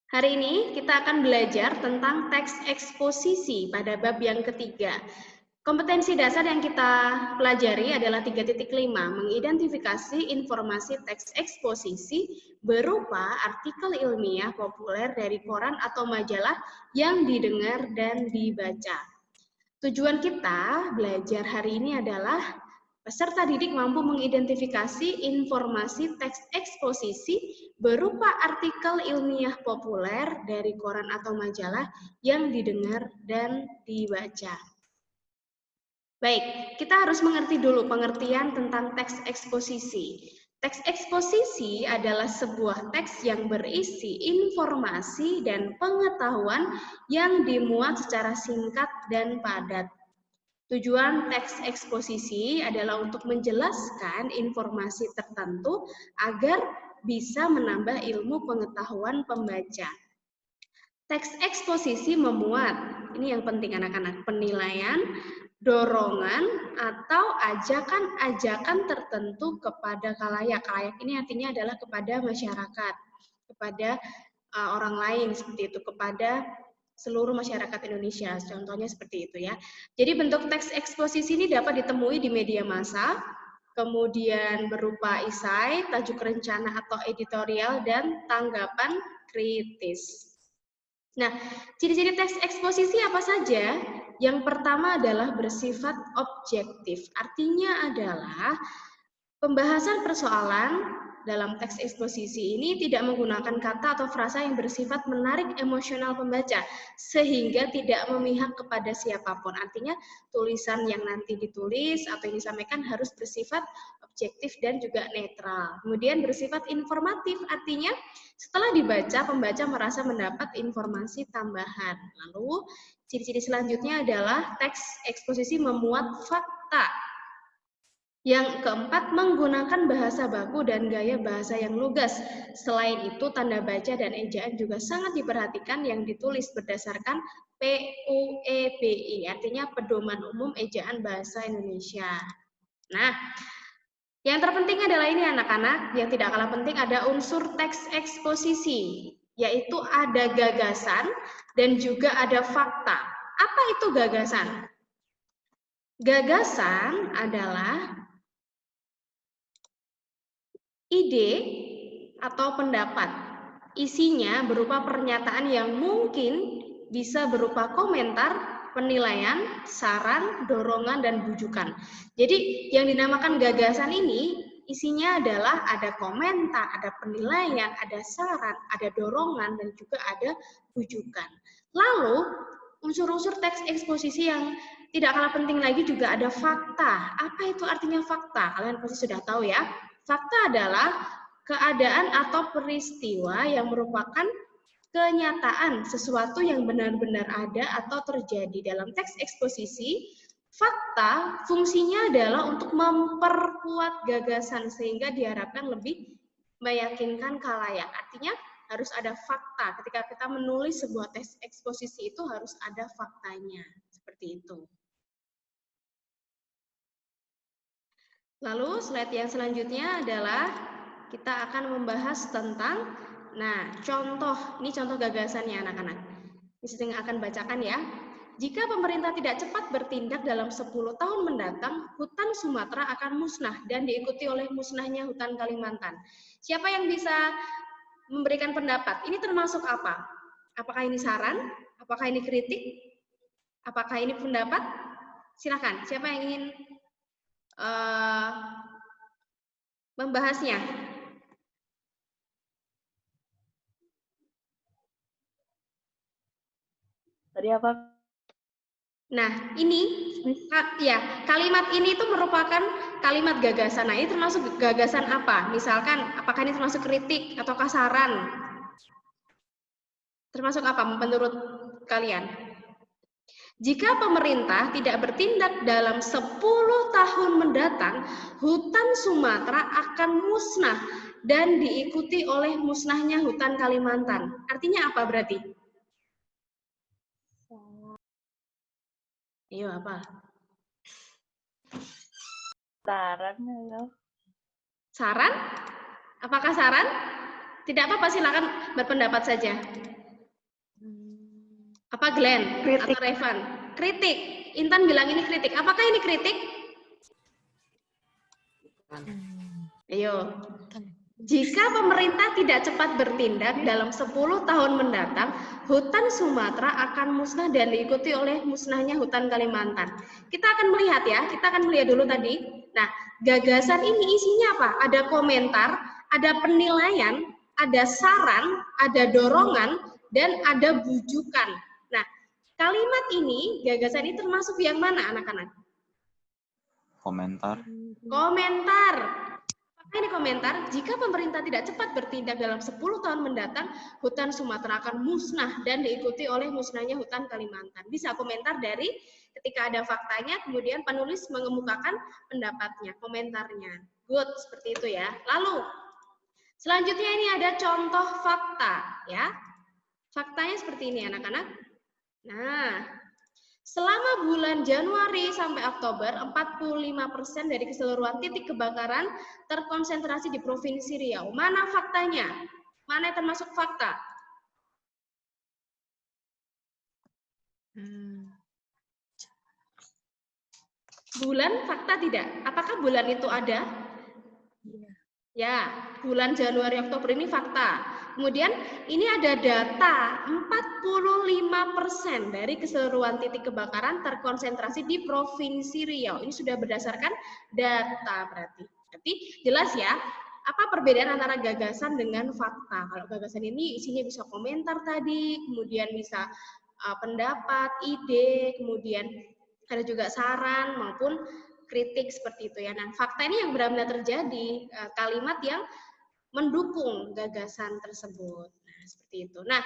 Hari ini kita akan belajar tentang teks eksposisi pada bab yang ketiga. Kompetensi dasar yang kita pelajari adalah 3.5, mengidentifikasi informasi teks eksposisi berupa artikel ilmiah populer dari koran atau majalah yang didengar dan dibaca. Tujuan kita belajar hari ini adalah peserta didik mampu mengidentifikasi informasi teks eksposisi berupa artikel ilmiah populer dari koran atau majalah yang didengar dan dibaca. Baik, kita harus mengerti dulu pengertian tentang teks eksposisi. Teks eksposisi adalah sebuah teks yang berisi informasi dan pengetahuan yang dimuat secara singkat dan padat. Tujuan teks eksposisi adalah untuk menjelaskan informasi tertentu agar bisa menambah ilmu pengetahuan pembaca. Teks eksposisi memuat, ini yang penting anak-anak, penilaian, dorongan, atau ajakan-ajakan tertentu kepada khalayak. Khalayak ini artinya adalah kepada masyarakat, kepada orang lain seperti itu, kepada seluruh masyarakat Indonesia. Contohnya seperti itu ya. Jadi bentuk teks eksposisi ini dapat ditemui di media massa, kemudian berupa esai, tajuk rencana atau editorial, dan tanggapan kritis. Nah, ciri-ciri teks eksposisi apa saja? Yang pertama adalah bersifat objektif. Artinya adalah pembahasan persoalan dalam teks eksposisi ini tidak menggunakan kata atau frasa yang bersifat menarik emosional pembaca, sehingga tidak memihak kepada siapapun. Artinya, tulisan yang nanti ditulis atau yang disampaikan harus bersifat objektif dan juga netral. Kemudian bersifat informatif, artinya setelah dibaca, pembaca merasa mendapat informasi tambahan. Lalu, ciri-ciri selanjutnya adalah teks eksposisi memuat fakta. Yang keempat, menggunakan bahasa baku dan gaya bahasa yang lugas. Selain itu, tanda baca dan ejaan juga sangat diperhatikan yang ditulis berdasarkan PUEBI, artinya Pedoman Umum Ejaan Bahasa Indonesia. Nah, yang terpenting adalah ini anak-anak, yang tidak kalah penting ada unsur teks eksposisi, yaitu ada gagasan dan juga ada fakta. Apa itu gagasan? Gagasan adalah ide atau pendapat. Isinya berupa pernyataan yang mungkin bisa berupa komentar, penilaian, saran, dorongan, dan bujukan. Jadi yang dinamakan gagasan ini isinya adalah ada komentar, ada penilaian, ada saran, ada dorongan, dan juga ada bujukan. Lalu unsur-unsur teks eksposisi yang tidak kalah penting lagi juga ada fakta. Apa itu artinya fakta? Kalian pasti sudah tahu ya. Fakta adalah keadaan atau peristiwa yang merupakan kenyataan sesuatu yang benar-benar ada atau terjadi. Dalam teks eksposisi, fakta fungsinya adalah untuk memperkuat gagasan sehingga diharapkan lebih meyakinkan khalayak. Artinya harus ada fakta. Ketika kita menulis sebuah teks eksposisi itu harus ada faktanya. Seperti itu. Lalu slide yang selanjutnya adalah kita akan membahas tentang, contoh, ini contoh gagasannya anak-anak. Ini sedang akan bacakan ya. Jika pemerintah tidak cepat bertindak dalam 10 tahun mendatang, hutan Sumatera akan musnah dan diikuti oleh musnahnya hutan Kalimantan. Siapa yang bisa memberikan pendapat? Ini termasuk apa? Apakah ini saran? Apakah ini kritik? Apakah ini pendapat? Silakan, siapa yang ingin membahasnya? Tadi apa? Nah, ini ya, kalimat ini itu merupakan kalimat gagasan. Nah, ini termasuk gagasan apa? Misalkan, apakah ini termasuk kritik atau saran? Termasuk apa menurut kalian? Jika pemerintah tidak bertindak dalam 10 tahun mendatang, hutan Sumatera akan musnah dan diikuti oleh musnahnya hutan Kalimantan. Artinya apa berarti? Iya, apa? Saran. Saran? Apakah saran? Tidak apa-apa, silakan berpendapat saja. Apa Glenn? Kritik. Atau Revan? Kritik. Intan bilang ini kritik. Apakah ini kritik? Ayo. Jika pemerintah tidak cepat bertindak dalam 10 tahun mendatang, hutan Sumatera akan musnah dan diikuti oleh musnahnya hutan Kalimantan. Kita akan melihat ya, kita akan melihat dulu tadi. Nah, gagasan ini isinya apa? Ada komentar, ada penilaian, ada saran, ada dorongan, dan ada bujukan. Nah, kalimat ini, gagasan ini termasuk yang mana anak-anak? Komentar. Komentar. Apakah ini komentar? Jika pemerintah tidak cepat bertindak dalam 10 tahun mendatang, hutan Sumatera akan musnah dan diikuti oleh musnahnya hutan Kalimantan. Bisa komentar dari ketika ada faktanya, kemudian penulis mengemukakan pendapatnya, komentarnya. Good, seperti itu ya. Lalu, selanjutnya ini ada contoh fakta ya. Faktanya seperti ini anak-anak. Nah, selama bulan Januari sampai Oktober, 45% dari keseluruhan titik kebakaran terkonsentrasi di Provinsi Riau. Mana faktanya? Mana yang termasuk fakta? Bulan fakta tidak? Apakah bulan itu ada? Ya, bulan Januari Oktober ini fakta. Kemudian ini ada data 45% dari keseluruhan titik kebakaran terkonsentrasi di Provinsi Riau. Ini sudah berdasarkan data berarti. Berarti jelas ya, apa perbedaan antara gagasan dengan fakta? Kalau gagasan ini isinya bisa komentar tadi, kemudian bisa pendapat, ide, kemudian ada juga saran maupun kritik seperti itu ya. Nah, fakta ini yang benar-benar terjadi, kalimat yang mendukung gagasan tersebut. Nah, seperti itu. Nah,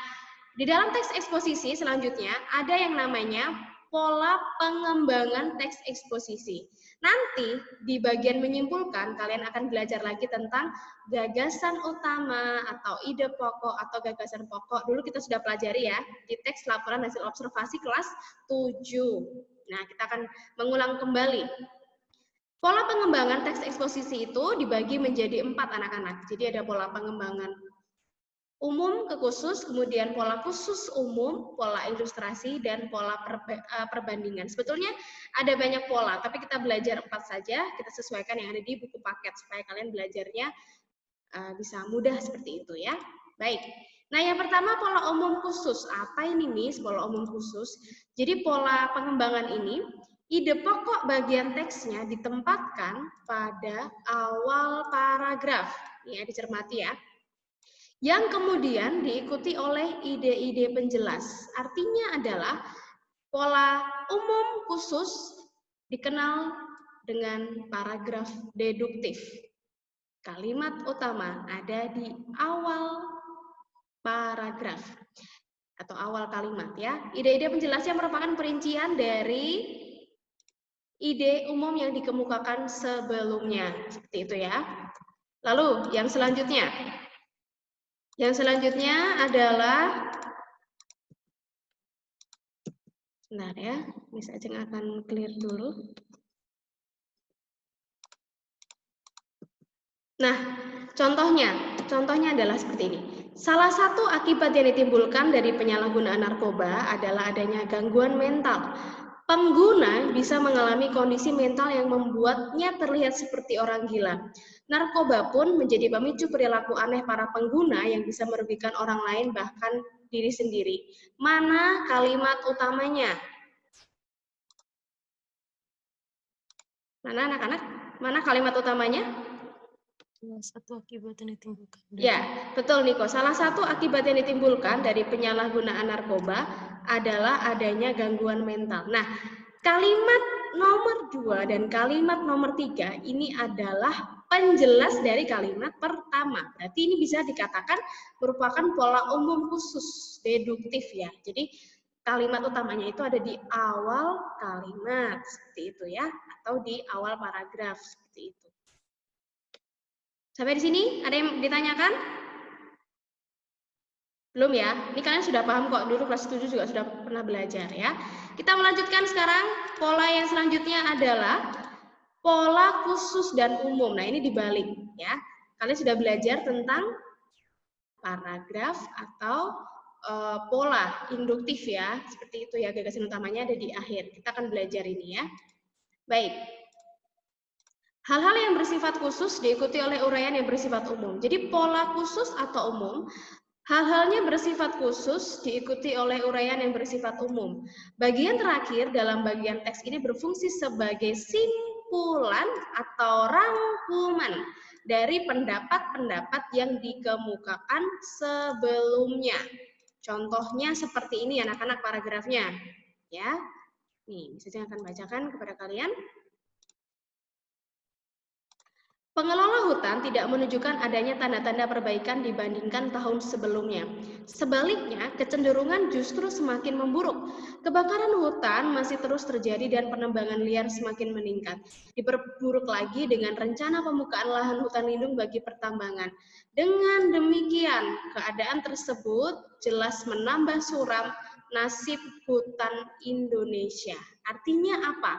di dalam teks eksposisi selanjutnya ada yang namanya pola pengembangan teks eksposisi. Nanti di bagian menyimpulkan kalian akan belajar lagi tentang gagasan utama atau ide pokok atau gagasan pokok. Dulu kita sudah pelajari ya di teks laporan hasil observasi kelas 7. Nah, kita akan mengulang kembali. Pola pengembangan teks eksposisi itu dibagi menjadi 4 anak-anak. Jadi ada pola pengembangan umum ke khusus, kemudian pola khusus umum, pola ilustrasi, dan pola perbandingan. Sebetulnya ada banyak pola, tapi kita belajar 4 saja, kita sesuaikan yang ada di buku paket, supaya kalian belajarnya bisa mudah seperti itu ya. Baik, nah yang pertama pola umum khusus. Apa ini Miss, pola umum khusus? Jadi pola pengembangan ini, ide pokok bagian teksnya ditempatkan pada awal paragraf. Ini ya, dicermati ya. Yang kemudian diikuti oleh ide-ide penjelas. Artinya adalah pola umum khusus dikenal dengan paragraf deduktif. Kalimat utama ada di awal paragraf atau awal kalimat ya. Ide-ide penjelasnya merupakan perincian dari ide umum yang dikemukakan sebelumnya. Seperti itu ya. Lalu yang selanjutnya. Yang selanjutnya adalah, sebentar ya, Miss Ajeng akan clear dulu. Nah, contohnya adalah seperti ini. Salah satu akibat yang ditimbulkan dari penyalahgunaan narkoba adalah adanya gangguan mental. Pengguna bisa mengalami kondisi mental yang membuatnya terlihat seperti orang gila. Narkoba pun menjadi pemicu perilaku aneh para pengguna yang bisa merugikan orang lain bahkan diri sendiri. Mana kalimat utamanya? Mana anak-anak? Mana kalimat utamanya? Salah satu akibat yang ditimbulkan. Ya, betul Niko. Salah satu akibat yang ditimbulkan dari penyalahgunaan narkoba adalah adanya gangguan mental. Nah, kalimat nomor 2 dan kalimat nomor 3 ini adalah penjelas dari kalimat pertama. Berarti ini bisa dikatakan merupakan pola umum khusus deduktif ya. Jadi kalimat utamanya itu ada di awal kalimat seperti itu ya, atau di awal paragraf seperti itu. Sampai di sini ada yang ditanyakan? Belum ya? Ini kalian sudah paham kok, dulu kelas 7 juga sudah pernah belajar ya. Kita melanjutkan sekarang, pola yang selanjutnya adalah pola khusus dan umum. Nah ini dibalik ya. Kalian sudah belajar tentang paragraf atau pola induktif ya, seperti itu ya, gagasan utamanya ada di akhir. Kita akan belajar ini ya. Baik. Hal-hal yang bersifat khusus diikuti oleh uraian yang bersifat umum. Jadi pola khusus atau umum, hal-halnya bersifat khusus diikuti oleh uraian yang bersifat umum. Bagian terakhir dalam bagian teks ini berfungsi sebagai simpulan atau rangkuman dari pendapat-pendapat yang dikemukakan sebelumnya. Contohnya seperti ini anak-anak paragrafnya. Ya. Nih, saya akan bacakan kepada kalian. Pengelola hutan tidak menunjukkan adanya tanda-tanda perbaikan dibandingkan tahun sebelumnya. Sebaliknya, kecenderungan justru semakin memburuk. Kebakaran hutan masih terus terjadi dan penebangan liar semakin meningkat. Diperburuk lagi dengan rencana pembukaan lahan hutan lindung bagi pertambangan. Dengan demikian, keadaan tersebut jelas menambah suram nasib hutan Indonesia. Artinya apa?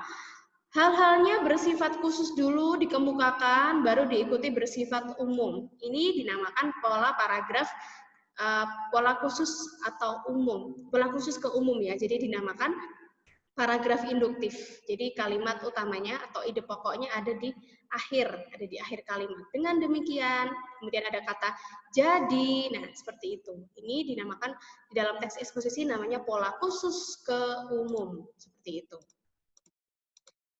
Hal-halnya bersifat khusus dulu dikemukakan, baru diikuti bersifat umum. Ini dinamakan pola paragraf, pola khusus atau umum. Pola khusus ke umum ya, jadi dinamakan paragraf induktif. Jadi kalimat utamanya atau ide pokoknya ada di akhir kalimat. Dengan demikian, kemudian ada kata jadi, nah seperti itu. Ini dinamakan di dalam teks eksposisi namanya pola khusus ke umum, seperti itu.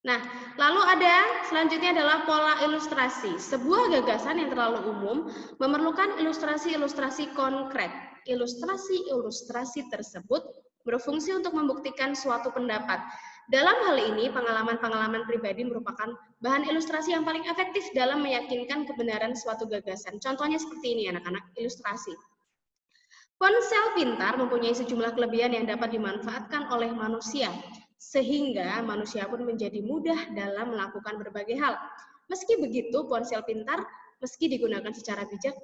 Nah, lalu ada selanjutnya adalah pola ilustrasi. Sebuah gagasan yang terlalu umum memerlukan ilustrasi-ilustrasi konkret. Ilustrasi-ilustrasi tersebut berfungsi untuk membuktikan suatu pendapat. Dalam hal ini, pengalaman-pengalaman pribadi merupakan bahan ilustrasi yang paling efektif dalam meyakinkan kebenaran suatu gagasan. Contohnya seperti ini, anak-anak, ilustrasi. Ponsel pintar mempunyai sejumlah kelebihan yang dapat dimanfaatkan oleh manusia, sehingga manusia pun menjadi mudah dalam melakukan berbagai hal. Meski begitu, ponsel pintar meski digunakan secara bijak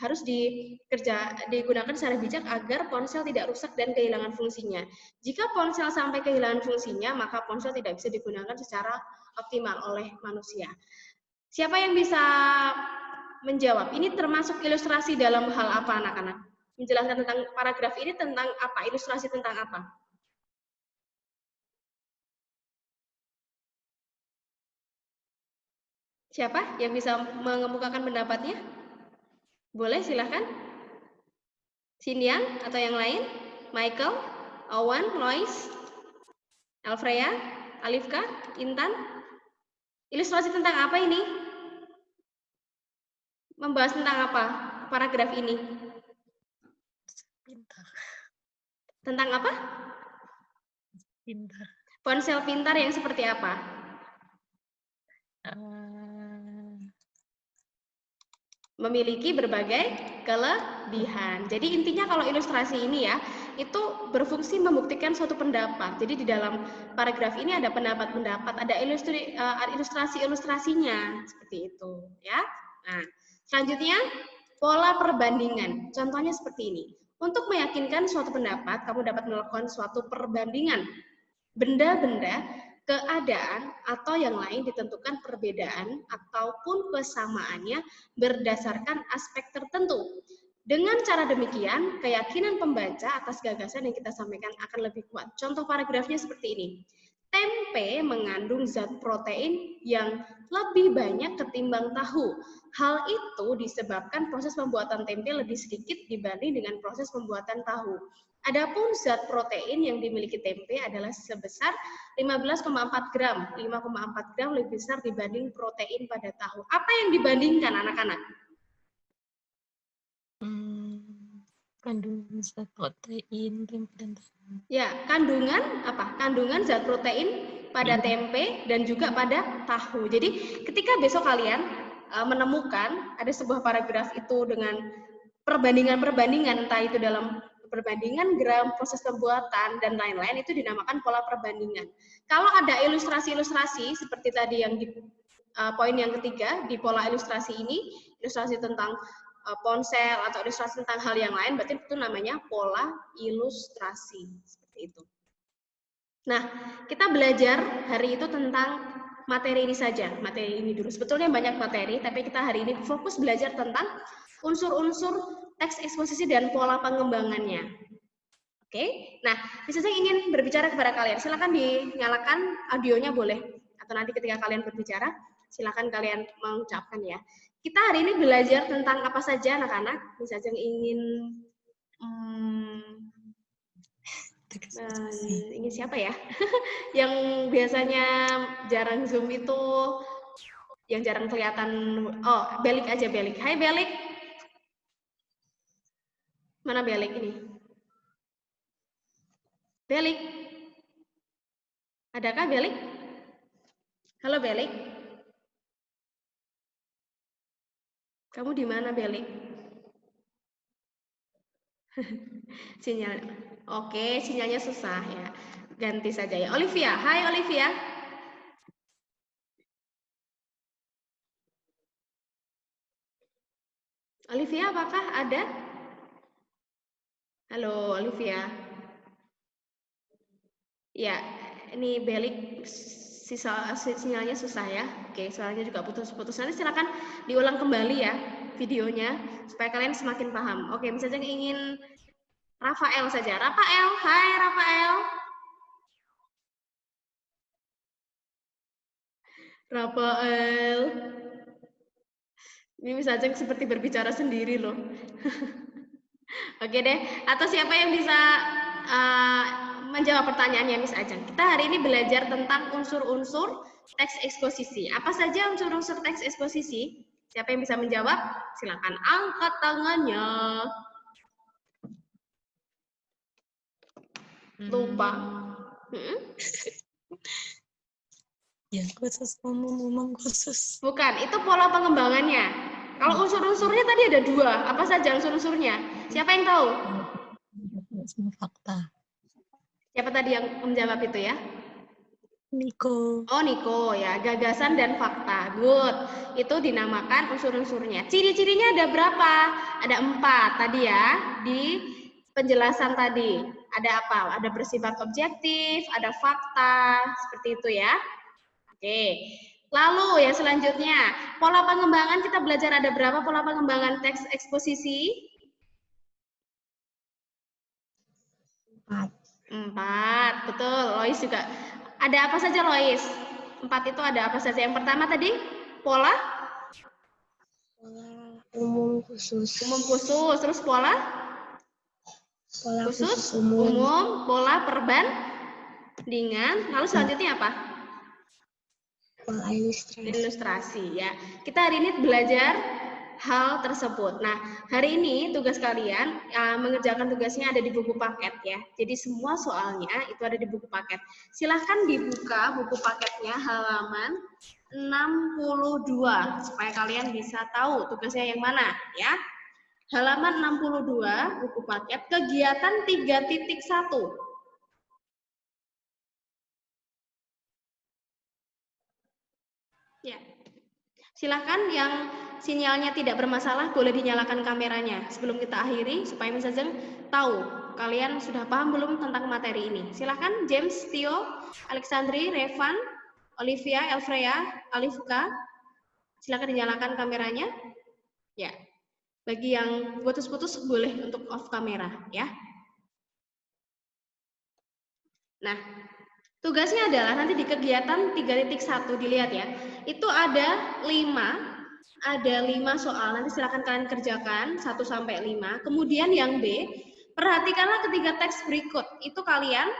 harus digunakan secara bijak agar ponsel tidak rusak dan kehilangan fungsinya. Jika ponsel sampai kehilangan fungsinya, maka ponsel tidak bisa digunakan secara optimal oleh manusia. Siapa yang bisa menjawab? Ini termasuk ilustrasi dalam hal apa, anak-anak? Menjelaskan tentang paragraf ini tentang apa? Ilustrasi tentang apa? Siapa yang bisa mengemukakan pendapatnya? Boleh, silahkan. Sindian atau yang lain? Michael, Owen, Lois, Alfreya, Alifka, Intan. Ilustrasi tentang apa ini? Membahas tentang apa paragraf ini? Pintar. Tentang apa? Pintar. Ponsel pintar yang seperti apa? Memiliki berbagai kelebihan. Jadi intinya kalau ilustrasi ini ya, itu berfungsi membuktikan suatu pendapat. Jadi di dalam paragraf ini ada pendapat-pendapat, ada ilustrasi-ilustrasinya, seperti itu ya. Nah, selanjutnya pola perbandingan. Contohnya seperti ini. Untuk meyakinkan suatu pendapat, kamu dapat melakukan suatu perbandingan benda-benda, keadaan, atau yang lain ditentukan perbedaan ataupun kesamaannya berdasarkan aspek tertentu. Dengan cara demikian, keyakinan pembaca atas gagasan yang kita sampaikan akan lebih kuat. Contoh paragrafnya seperti ini. Tempe mengandung zat protein yang lebih banyak ketimbang tahu. Hal itu disebabkan proses pembuatan tempe lebih sedikit dibanding dengan proses pembuatan tahu. Adapun zat protein yang dimiliki tempe adalah sebesar 15,4 gram. 5,4 gram lebih besar dibanding protein pada tahu. Apa yang dibandingkan, anak-anak? Kandungan zat protein tempe dan tahu. Ya, kandungan apa? Kandungan zat protein pada tempe dan juga pada tahu. Jadi ketika besok kalian menemukan ada sebuah paragraf itu dengan perbandingan-perbandingan, entah itu dalam perbandingan gram, proses pembuatan, dan lain-lain, itu dinamakan pola perbandingan. Kalau ada ilustrasi-ilustrasi seperti tadi yang di poin yang ketiga, di pola ilustrasi ini, ilustrasi tentang ponsel atau ilustrasi tentang hal yang lain, berarti itu namanya pola ilustrasi. Seperti itu. Nah, kita belajar hari itu tentang materi ini saja, materi ini dulu. Sebetulnya banyak materi, tapi kita hari ini fokus belajar tentang unsur-unsur teks eksposisi dan pola pengembangannya. Oke, nah misalnya ingin berbicara kepada kalian, silakan dinyalakan audionya boleh, atau nanti ketika kalian berbicara, silakan kalian mengucapkan ya. Kita hari ini belajar tentang apa saja anak-anak, misalnya ingin ingin siapa ya? Yang biasanya jarang Zoom itu, yang jarang kelihatan. Oh, Belik aja, Belik. Hai Belik. Mana Belik ini? Belik. Adakah Belik? Halo Belik. Kamu di mana Belik? Sinyal. Oke, sinyalnya susah ya. Ganti saja ya. Olivia. Hai Olivia. Olivia, apakah ada? Halo Olivia. Ya, ini Belik sinyalnya susah ya. Oke, soalnya juga putus-putus. Nanti silakan diulang kembali ya videonya supaya kalian semakin paham. Oke, misalnya ingin Rafael saja. Rafael, hai Rafael. Rafael. Ini misalnya seperti berbicara sendiri loh. Oke deh, atau siapa yang bisa menjawab pertanyaannya Miss Ajeng? Kita hari ini belajar tentang unsur-unsur teks eksposisi. Apa saja unsur-unsur teks eksposisi? Siapa yang bisa menjawab? Silakan angkat tangannya. Lupa. Yang khusus umum khusus. Bukan, itu pola pengembangannya. Kalau unsur-unsurnya tadi ada 2. Apa saja unsur-unsurnya? Siapa yang tahu? Fakta. Siapa tadi yang menjawab itu ya? Niko. Oh, Niko ya, gagasan dan fakta. Good. Itu dinamakan unsur-unsurnya. Ciri-cirinya ada berapa? Ada 4 tadi ya, di penjelasan tadi. Ada apa? Ada bersifat objektif, ada fakta, seperti itu ya. Oke. Lalu yang selanjutnya, pola pengembangan kita belajar ada berapa pola pengembangan teks eksposisi? 4, betul. Lois juga. Ada apa saja Lois? 4 itu ada apa saja? Yang pertama tadi pola Umum khusus. Umum khusus, terus pola khusus umum, pola perbandingan. Lalu selanjutnya apa? Pola Ilustrasi ya. Kita hari ini belajar hal tersebut. Nah, hari ini tugas kalian mengerjakan tugasnya ada di buku paket ya. Jadi semua soalnya itu ada di buku paket. Silahkan dibuka buku paketnya halaman 62 supaya kalian bisa tahu tugasnya yang mana ya. Halaman 62 buku paket kegiatan 3.1. Ya. Silahkan yang sinyalnya tidak bermasalah boleh dinyalakan kameranya sebelum kita akhiri supaya Miss Ajeng tahu kalian sudah paham belum tentang materi ini. Silahkan James, Theo, Alexandri, Revan, Olivia, Elfrea, Alifka. Silahkan dinyalakan kameranya. Ya. Bagi yang putus-putus boleh untuk off kamera ya. Nah, tugasnya adalah nanti di kegiatan 3.1 dilihat ya. Itu ada 5 soal. Nanti silakan kalian kerjakan 1 sampai 5. Kemudian yang B, perhatikanlah ketiga teks berikut. Itu kalian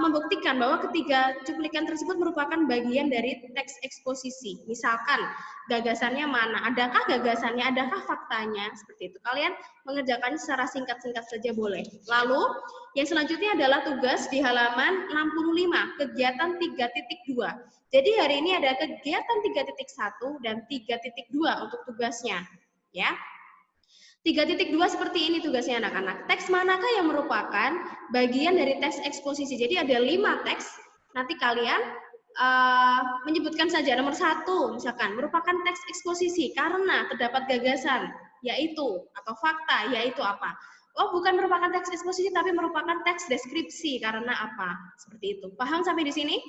membuktikan bahwa ketiga cuplikan tersebut merupakan bagian dari teks eksposisi. Misalkan gagasannya mana? Adakah gagasannya? Adakah faktanya? Seperti itu. Kalian mengerjakan secara singkat-singkat saja boleh. Lalu yang selanjutnya adalah tugas di halaman 65, kegiatan 3.2. Jadi hari ini ada kegiatan 3.1 dan 3.2 untuk tugasnya. Ya. 3.2 seperti ini tugasnya anak-anak. Teks manakah yang merupakan bagian dari teks eksposisi? Jadi ada 5 teks. Nanti kalian menyebutkan saja nomor 1 misalkan merupakan teks eksposisi karena terdapat gagasan yaitu atau fakta yaitu apa? Oh, bukan merupakan teks eksposisi tapi merupakan teks deskripsi karena apa? Seperti itu. Paham sampai di sini?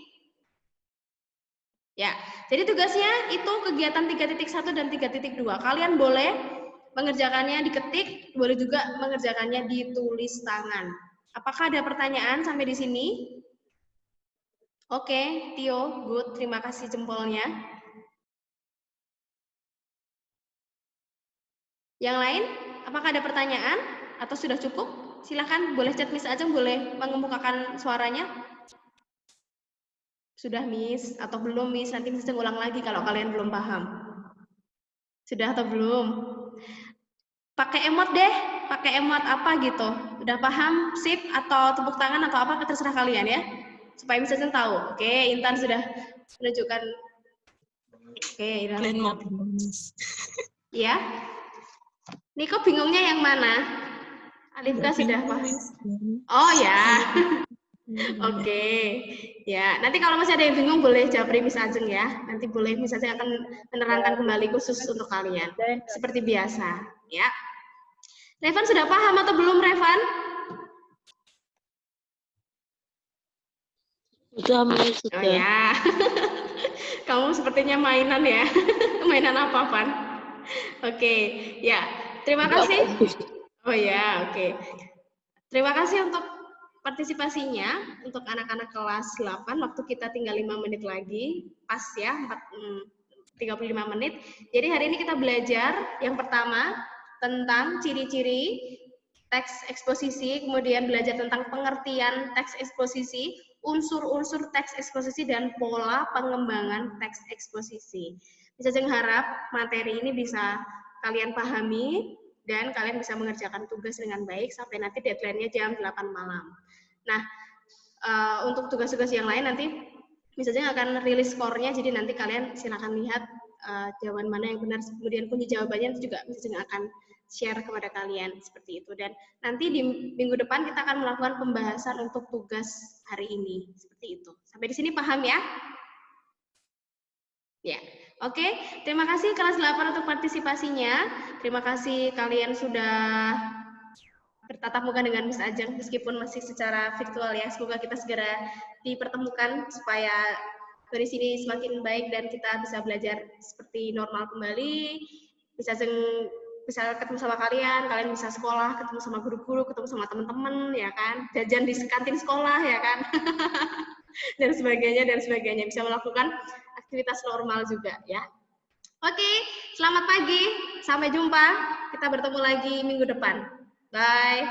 Ya. Jadi tugasnya itu kegiatan 3.1 dan 3.2. Kalian boleh mengerjakannya diketik, boleh juga mengerjakannya ditulis tangan. Apakah ada pertanyaan sampai di sini? Oke, Tio, good. Terima kasih jempolnya. Yang lain, apakah ada pertanyaan atau sudah cukup? Silahkan, boleh chat Miss Ajeng, boleh mengemukakan suaranya. Sudah Miss atau belum Miss? Nanti Miss ulang lagi kalau kalian belum paham. Sudah atau belum? Pakai emot deh, pakai emot apa gitu. Udah paham? Sip atau tepuk tangan atau apa terserah kalian ya. Supaya Miss Ajeng tahu. Oke, Intan sudah menunjukkan. Oke, Kalian mau bingung, Miss. Ya. Niko bingungnya yang mana? Alifka sudah Bingung, paham. Miss. Oh ya. Oke, ya. Nanti kalau masih ada yang bingung boleh japri Miss Ajeng ya. Nanti boleh Miss Ajeng akan menerangkan kembali khusus untuk kalian. Seperti biasa, ya. Revan sudah paham atau belum, Revan? Sudah, Miss, Oh sudah. ya. Kamu sepertinya mainan ya. Mainan apa, Van? Oke, ya. Terima kasih. Oh ya, oke. Terima kasih untuk partisipasinya untuk anak-anak kelas 8. Waktu kita tinggal 5 menit lagi. Pas ya, 35 menit. Jadi hari ini kita belajar yang pertama tentang ciri-ciri teks eksposisi, kemudian belajar tentang pengertian teks eksposisi, unsur-unsur teks eksposisi, dan pola pengembangan teks eksposisi. Bisa Ajeng harap materi ini bisa kalian pahami dan kalian bisa mengerjakan tugas dengan baik sampai nanti deadline-nya jam 8 malam. Nah, untuk tugas-tugas yang lain nanti Miss Ajeng akan rilis skornya, jadi nanti kalian silakan lihat jawaban mana yang benar, kemudian kunci jawabannya juga Miss Ajeng akan share kepada kalian seperti itu. Dan nanti di minggu depan kita akan melakukan pembahasan untuk tugas hari ini seperti itu. Sampai di sini paham ya? Ya, oke. Terima kasih kelas 8 untuk partisipasinya. Terima kasih kalian sudah bertatap muka dengan Miss Ajeng meskipun masih secara virtual ya. Semoga kita segera dipertemukan supaya dari sini semakin baik dan kita bisa belajar seperti normal kembali. Miss Ajeng bisa ketemu sama kalian, kalian bisa sekolah, ketemu sama guru-guru, ketemu sama teman-teman, ya kan? Jajan di kantin sekolah, ya kan? dan sebagainya, bisa melakukan aktivitas normal juga, ya. Oke, selamat pagi, sampai jumpa. Kita bertemu lagi minggu depan. Bye.